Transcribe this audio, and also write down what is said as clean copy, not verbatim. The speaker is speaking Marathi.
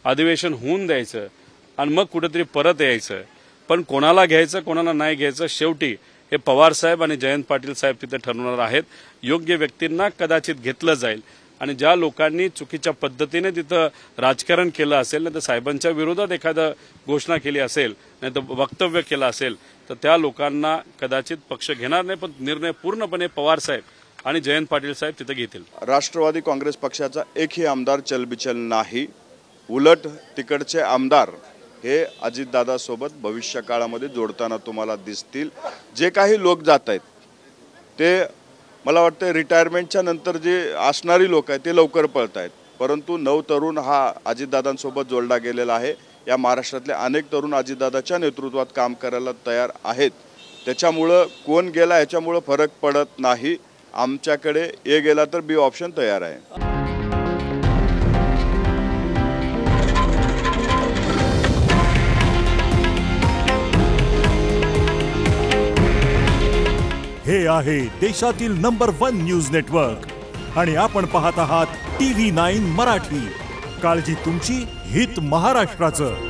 अधिवेशन होऊन द्यायचं आणि मग कुठेतरी परत यायचं। पण कोणाला घ्यायचं कोणाला नाही घ्यायचं शेवटी हे पवार साहेब आणि जयंत पाटील साहेब तिथे ठरवणार आहेत। योग्य व्यक्तींना कदाचित घेतलं जाईल आणि ज्या लोकांनी चुकीच्या पद्धतीने तिथं राजकारण केलं असेल नाही तर साहेबांच्या विरोधात एखादं घोषणा केली असेल नाही तर वक्तव्य केलं असेल तर त्या लोकांना कदाचित पक्ष घेणार नाही, पण निर्णय पूर्णपणे पवार साहेब आणि जयंत पाटील साहेब तिथे घेतील। राष्ट्रवादी काँग्रेस पक्षाचा एकही आमदार चलबिचल नाही, उलट तिकडचे आमदार हे अजितदादासोबत भविष्य काळामध्ये जोडताना तुम्हाला दिसतील। जे काही लोक जात आहेत ते मला वाटतं रिटायरमेंटच्या नंतर जे असणारी लोक आहेत ते लवकर पळत आहेत, परंतु नव तरुण हा अजितदादांसोबत जोडला गेलेला आहे। या महाराष्ट्रातले अनेक तरुण अजितदादाच्या नेतृत्वात काम करायला तयार आहेत। त्याच्यामुळं कोण गेला याच्यामुळं फरक पडत नाही। आमच्याकडे ए गेला तर बी ऑप्शन तयार आहे। हे आहे देशातील नंबर 1 न्यूज नेटवर्क आणि आपण पाहत आहात TV9 मराठी। काळजी तुमची, हित महाराष्ट्राचं।